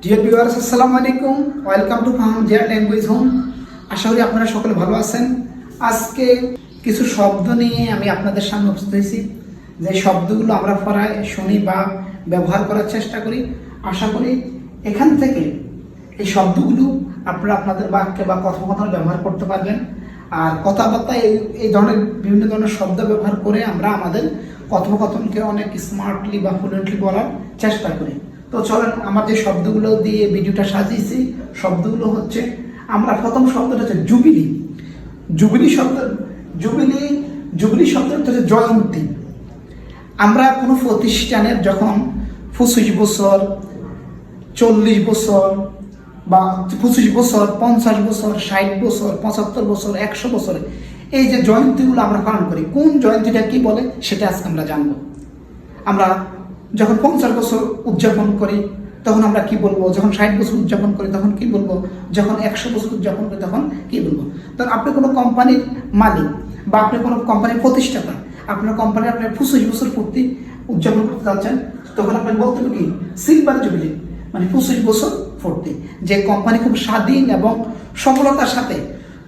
Deer viewers, আসসালামু আলাইকুম। Welcome to Faham Zia language home. আশা করি আপনারা সকলে ভালো আছেন। আজকে কিছু শব্দ নিয়ে আমি আপনাদের সামনে উপস্থিত হয়েছি। যে শব্দগুলো আমরা পড়ায় শুনি বা ব্যবহার করার চেষ্টা করি, আশা করি এখান থেকে এই শব্দগুলো আপনারা আপনাদের বাক্যে বা কথোপকথন ব্যবহার করতে পারবেন। আর কথাবার্তা এই ধরনের বিভিন্ন ধরনের শব্দ ব্যবহার করে আমরা আমাদের কথোপকথনকে অনেক স্মার্টলি বা ফ্লুয়েন্টলি বলার চেষ্টা করি। তো চলেন, আমার যে শব্দগুলো দিয়ে ভিডিওটা সাজিয়েছি, শব্দগুলো হচ্ছে, আমরা প্রথম শব্দটা হচ্ছে জুবিলি। জুবিলি শব্দটা হচ্ছে জয়ন্তী। আমরা কোনো প্রতিষ্ঠানের যখন 25 বছর, 40 বছর বা 25 বছর, 50 বছর, 60 বছর, 75 বছর, 100 বছর, এই যে জয়ন্তীগুলো আমরা পালন করি, কোন জয়ন্তীটা কি বলে সেটা আজকে আমরা জানবো। আমরা যখন 50 বছর উদযাপন করি তখন আমরা কি বলবো, যখন 60 বছর উদযাপন করি তখন কি বলবো, যখন 100 বছর উদযাপন করি তখন কি বলবো। তখন আপনি কোনো কোম্পানির মালিক বা আপনি কোনো কোম্পানির প্রতিষ্ঠাতা, আপনার কোম্পানি আপনার 25 বছর পূর্তি উদযাপন করতে যাচ্ছেন, তখন আপনাকে বলতে হবে কি সিলভার জুবিলি, মানে 25 বছর পূর্তি। যে কোম্পানি খুব স্বাধীন এবং সফলতার সাথে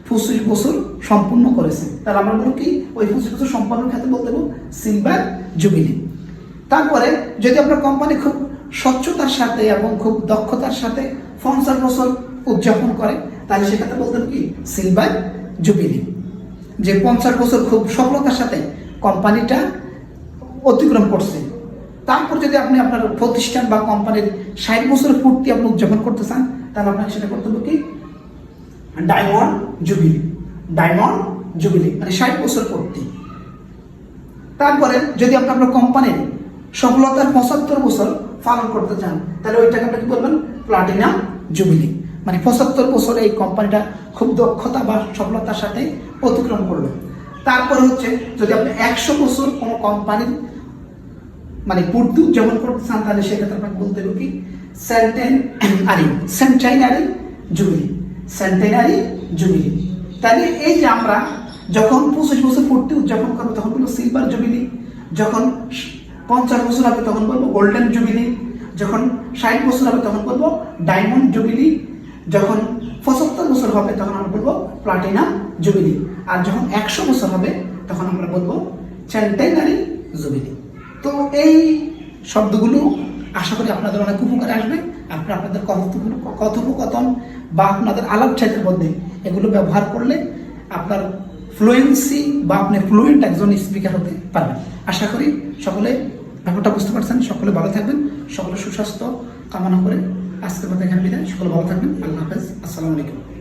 25 বছর সম্পূর্ণ করেছে, তাহলে আমরা বলবো কি ওই 25 বছর সম্পূর্ণের ক্ষেত্রে বলতে হবে সিলভার জুবিলি। তারপরে যদি আপনার কোম্পানি খুব স্বচ্ছতার সাথে এবং খুব দক্ষতার সাথে 50 বছর উদযাপন করে, তাহলে সেক্ষেত্রে বলতে হবে কি সিলভার জুবিলি। যে 50 বছর খুব সফলতার সাথে কোম্পানিটা অতিক্রম করছে। তারপর যদি আপনি আপনার প্রতিষ্ঠান বা কোম্পানির 60 বছর পূর্তি আপনি উদযাপন করতে চান, তাহলে আপনাকে সেটা করতে হবে কি ডায়মন্ড জুবিলি। ডায়মন্ড জুবিলি মানে 60 বছর পূর্তি। তারপরে যদি আপনি আপনার কোম্পানির সফলতার 75 বছর পালন করতে চান, তাহলে ওইটাকে আপনি কি বলবেন প্লাটিনাম জুবিলি, মানে 75 বছর এই কোম্পানিটা খুব দক্ষতা বা সফলতার সাথে অতিক্রম করলো। তারপরে হচ্ছে যদি আপনি 100 বছর কোনো কোম্পানির মানে পূর্তি উদযাপন করতে চান, তাহলে সেক্ষেত্রে আপনাকে বলতে হবে কি সেন্টাইনারি জুবিলি। সেন্টাইনারি জুবিলি। তাহলে এই যে আমরা যখন 25 বছর পূর্তি উদযাপন করবো তখন বলবো সিলভার জুবিলি, যখন 50 বছর হবে তখন বলবো গোল্ডেন জুবিলি, যখন 60 বছর হবে তখন বলবো ডায়মন্ড জুবিলি, যখন 75 বছর হবে তখন আমরা বলবো প্লাটিনাম জুবিলি, আর যখন 100 বছর হবে তখন আমরা বলবো সেন্টাইনারি জুবিলি। তো এই শব্দগুলো আশা করি আপনাদের অনেক উপকারে আসবে। আপনাদের কথোপকথন বা আপনাদের আলাপ চাইতের মধ্যে এগুলো ব্যবহার করলে আপনার ফ্লুয়েন্সি বা আপনি ফ্লুয়েন্ট একজন স্পিকার হতে পারবেন। আশা করি সকলে ব্যাপারটা বুঝতে পারছেন। সকলে ভালো থাকবেন, সকলে সুস্বাস্থ্য কামনা করে আজকের মতো এখানে বিদায়। সকলে ভালো থাকবেন। আল্লাহ হাফেজ। আসসালামু আলাইকুম।